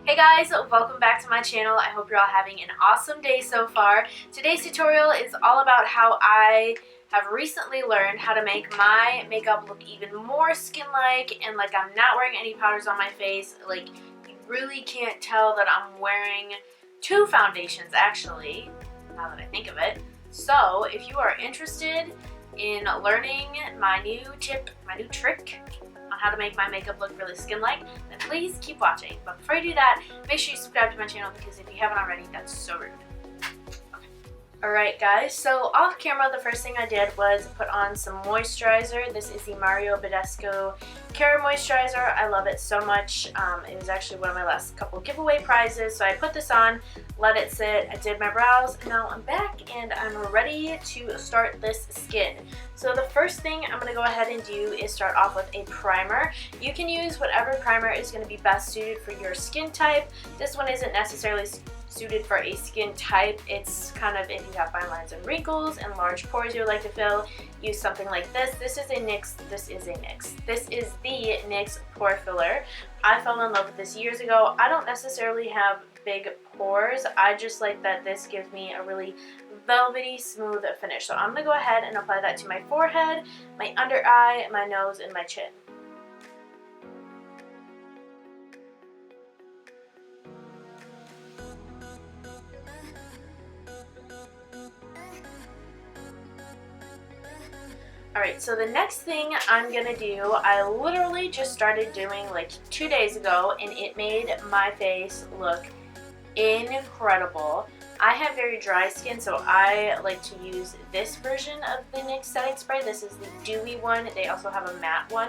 Hey guys, welcome back to my channel. I hope you're all having an awesome day so far. Today's tutorial is all about how I have recently learned how to make my makeup look even more skin-like and like I'm not wearing any powders on my face. Like, you really can't tell that I'm wearing two foundations actually, now that I think of it. So if you are interested in learning my new trick on how to make my makeup look really skin-like, then please keep watching. But before you do that, make sure you subscribe to my channel because if you haven't already, that's so rude. Okay. Alright guys, so off camera the first thing I did was put on some moisturizer. This is the BADESCU KERA moisturizer. I love it so much. It was actually one of my last couple giveaway prizes, so I put this on, let it sit, I did my brows, and now I'm back and I'm ready to start this skin. So the first thing I'm going to go ahead and do is start off with a primer. You can use whatever primer is going to be best suited for your skin type. This one isn't necessarily suited for a skin type. It's kind of if you have fine lines and wrinkles and large pores you would like to fill, use something like this. This is the NYX pore filler. I fell in love with this years ago. I don't necessarily have big pores. I just like that this gives me a really velvety smooth finish. So I'm going to go ahead and apply that to my forehead, my under eye, my nose, and my chin. Alright, so the next thing I'm gonna do, I literally just started doing like 2 days ago and it made my face look incredible. I have very dry skin, so I like to use this version of the NYX setting spray. This is the dewy one. They also have a matte one.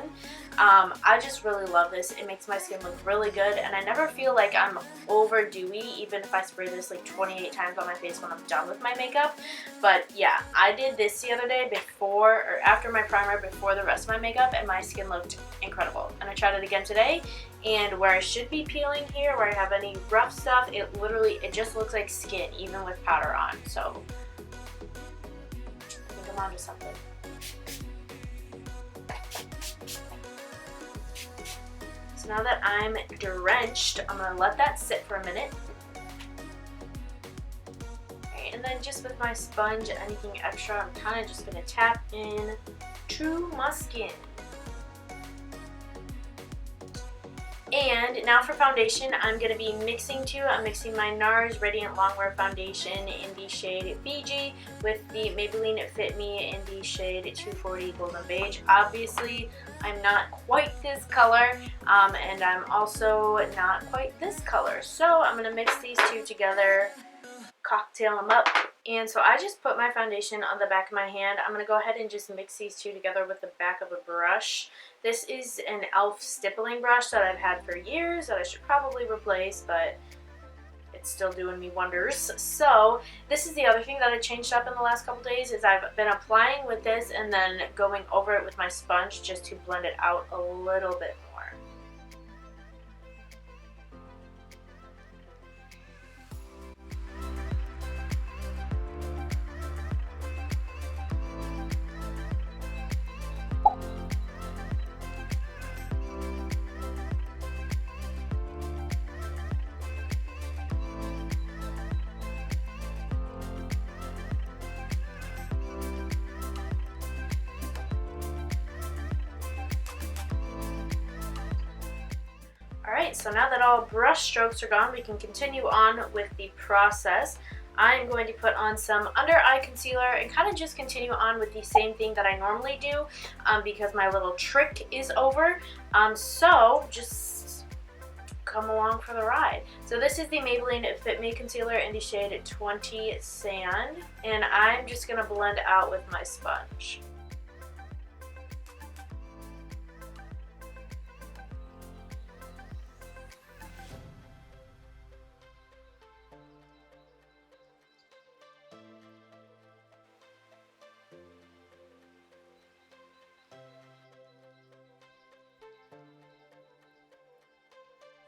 I just really love this. It makes my skin look really good, and I never feel like I'm over dewy, even if I spray this like 28 times on my face when I'm done with my makeup. But yeah, I did this the other day before or after my primer, before the rest of my makeup, and my skin looked incredible. And I tried it again today, and where I should be peeling here, where I have any rough stuff, it just looks like skin, even with powder on. So I think I'm onto something. So now that I'm drenched, I'm gonna let that sit for a minute. Okay, and then just with my sponge, anything extra, I'm kind of just gonna tap in to my skin. And now for foundation, I'm going to be mixing I'm mixing my NARS Radiant Longwear Foundation in the shade Fiji with the Maybelline Fit Me in the shade 240 Golden Beige. Obviously, I'm not quite this color, and I'm also not quite this color. So I'm going to mix these two together, cocktail them up. And so I just put my foundation on the back of my hand. I'm going to go ahead and just mix these two together with the back of a brush. This is an e.l.f. stippling brush that I've had for years that I should probably replace, but it's still doing me wonders. So this is the other thing that I changed up in the last couple days is I've been applying with this and then going over it with my sponge just to blend it out a little bit more. Alright, so now that all brush strokes are gone, we can continue on with the process. I'm going to put on some under eye concealer and kind of just continue on with the same thing that I normally do because my little trick is over. So just come along for the ride. So this is the Maybelline Fit Me Concealer in the shade 20 Sand, and I'm just going to blend out with my sponge.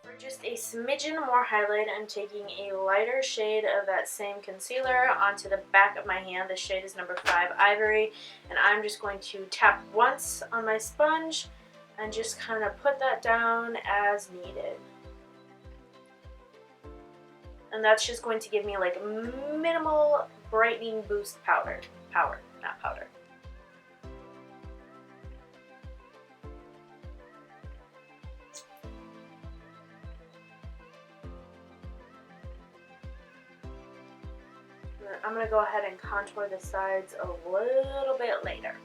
For just a smidgen more highlight, I'm taking a lighter shade of that same concealer onto the back of my hand. The shade is number 5 Ivory, and I'm just going to tap once on my sponge and just kind of put that down as needed. And that's just going to give me like minimal brightening boost power, not powder. I'm going to go ahead and contour the sides a little bit later.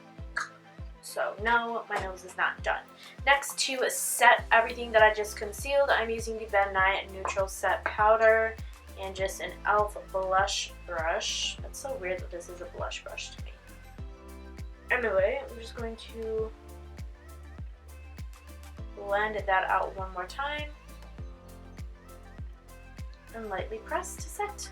So no, my nose is not done. Next, to set everything that I just concealed, I'm using the Ben Nye Neutral Set Powder and just an e.l.f. blush brush. It's so weird that this is a blush brush to me. Anyway, I'm just going to blend that out one more time and lightly press to set.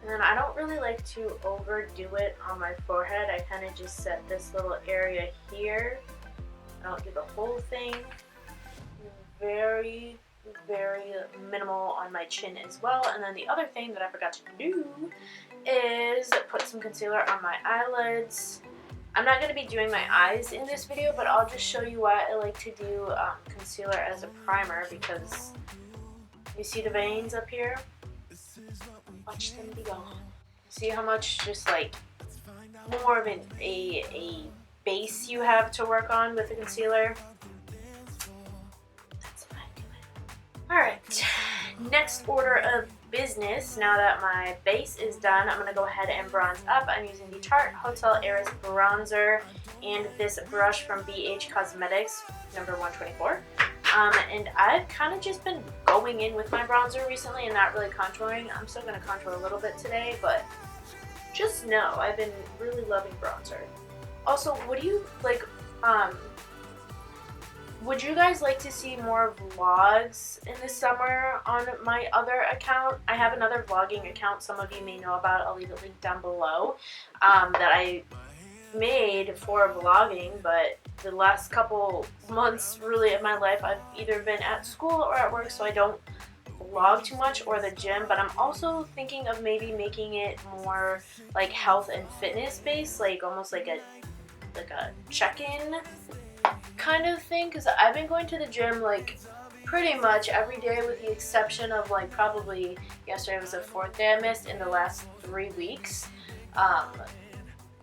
And then I don't really like to overdo it on my forehead. I kind of just set this little area here. I don't do the whole thing. Very, very minimal on my chin as well. And then the other thing that I forgot to do is put some concealer on my eyelids. I'm not going to be doing my eyes in this video, but I'll just show you why I like to do concealer as a primer, because you see the veins up here? Watch them be gone. See how much just like more of a base you have to work on with the concealer? That's what I'm doing. Alright, next order of business. Now that my base is done, I'm going to go ahead and bronze up. I'm using the Tarte Hotel Heiress bronzer and this brush from BH Cosmetics, number 124. And I've kind of just been going in with my bronzer recently and not really contouring. I'm still going to contour a little bit today, but just know I've been really loving bronzer. Also, would you like, would you guys like to see more vlogs in the summer on my other account? I have another vlogging account some of you may know about. I'll leave a link down below that I made for vlogging, but the last couple months really of my life I've either been at school or at work, so I don't vlog too much, or the gym. But I'm also thinking of maybe making it more like health and fitness based, like almost like a check-in kind of thing, because I've been going to the gym like pretty much every day with the exception of like probably yesterday was the 4th day I missed in the last 3 weeks.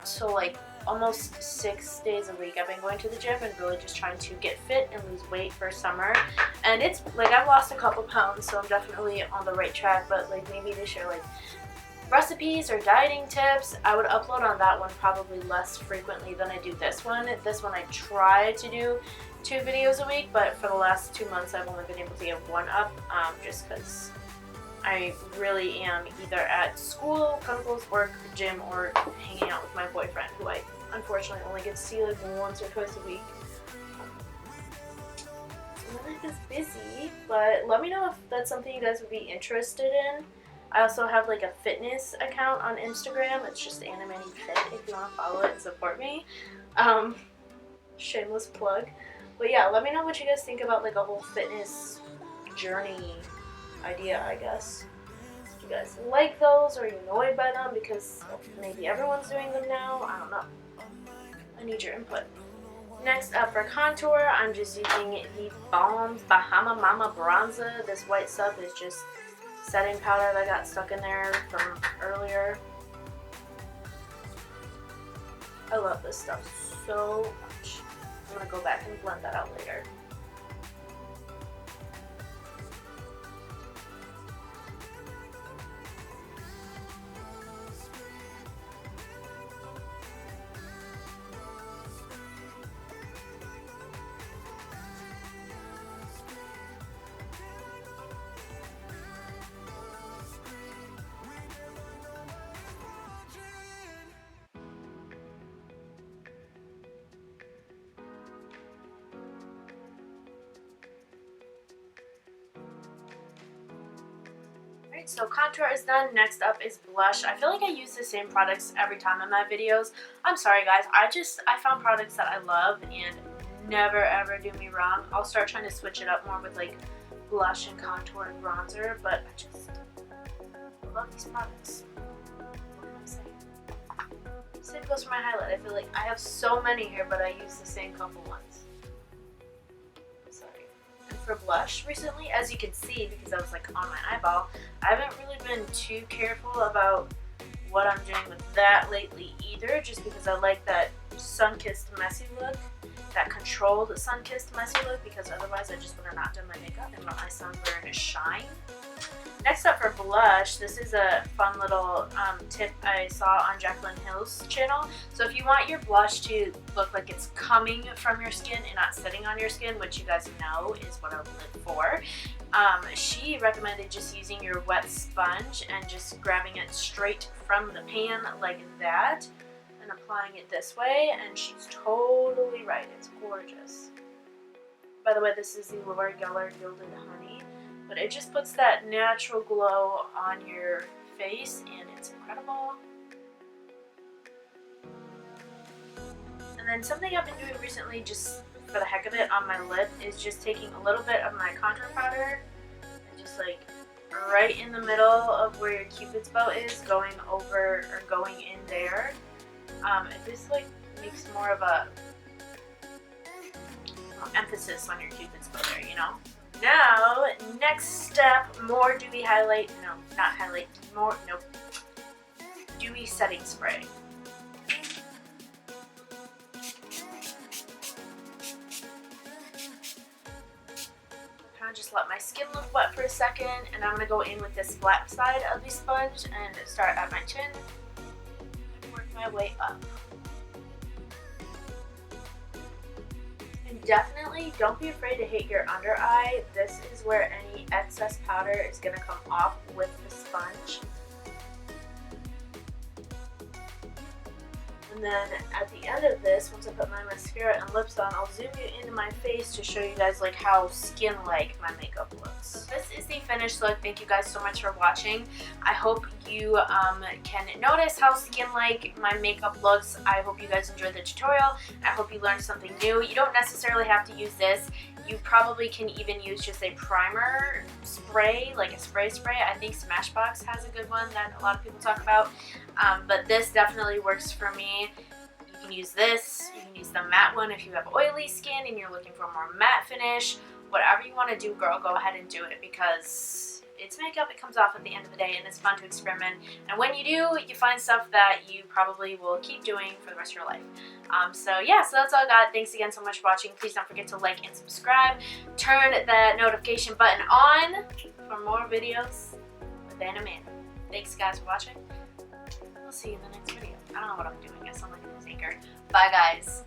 So like almost 6 days a week I've been going to the gym and really just trying to get fit and lose weight for summer. And it's like I've lost a couple pounds, so I'm definitely on the right track. But like maybe to share like recipes or dieting tips, I would upload on that one probably less frequently than I do this one. This one I try to do 2 videos a week, but for the last 2 months I've only been able to get 1 up, just because I really am either at school, chemicals, work, gym, or hanging out with my boyfriend, who I unfortunately only get to see like once or twice a week. So my life is busy, but let me know if that's something you guys would be interested in. I also have like a fitness account on Instagram. It's just Animating Fit if you want to follow it and support me. Shameless plug. But yeah, let me know what you guys think about like a whole fitness journey idea, I guess. If you guys like those, or are you annoyed by them because maybe everyone's doing them now? I don't know. I need your input. Next up for contour, I'm just using the Balm Bahama Mama Bronzer. This white stuff is just setting powder that got stuck in there from earlier. I love this stuff so much. I'm going to go back and blend that out later. So contour is done. Next up is blush. I feel like I use the same products every time in my videos. I'm sorry guys, I found products that I love, and never ever do me wrong. I'll start trying to switch it up more with like blush and contour and bronzer, but I love these products. What can I say? Same goes for my highlight. I feel like I have so many here, but I use the same couple ones. Sorry. And for blush recently, as you can see, because I was like on my eyeball, I haven't really been too careful about what I'm doing with that lately either, just because I like that sun-kissed messy look, that controlled sun-kissed messy look, because otherwise I just would have not done my makeup and let my sunburn shine. Next up for blush, this is a fun little tip I saw on Jaclyn Hill's channel. So if you want your blush to look like it's coming from your skin and not sitting on your skin, which you guys know is what I live for, she recommended just using your wet sponge and just grabbing it straight from the pan like that and applying it this way, and she's totally right. It's gorgeous. By the way, this is the L'Oreal Gilded Honey. But it just puts that natural glow on your face, and it's incredible. And then something I've been doing recently, just for the heck of it, on my lip, is just taking a little bit of my contour powder and just like right in the middle of where your Cupid's bow is, going over or going in there. And this like makes more of a emphasis on your Cupid's bow there, you know? Now, next step, more dewy highlight, no, not highlight, more, nope, dewy setting spray. Kind of just let my skin look wet for a second, and I'm going to go in with this flat side of the sponge and start at my chin and work my way up. Definitely don't be afraid to hit your under eye. This is where any excess powder is going to come off with the sponge. And then at the end of this, once I put my mascara and lips on, I'll zoom you into my face to show you guys like how skin-like my makeup looks. So this is the finished look. Thank you guys so much for watching. I hope you can notice how skin-like my makeup looks. I hope you guys enjoyed the tutorial. I hope you learned something new. You don't necessarily have to use this. You probably can even use just a primer spray, like a spray. I think Smashbox has a good one that a lot of people talk about. But this definitely works for me. You can use this. You can use the matte one if you have oily skin and you're looking for a more matte finish. Whatever you want to do, girl, go ahead and do it, because it's makeup. It comes off at the end of the day, and it's fun to experiment. And when you do, you find stuff that you probably will keep doing for the rest of your life. So yeah, so that's all I got. Thanks again so much for watching. Please don't forget to like and subscribe. Turn that notification button on for more videos with Anna Man. Thanks guys for watching. We'll see you in the next video. I don't know what I'm doing. I sound like a anchor. Bye guys.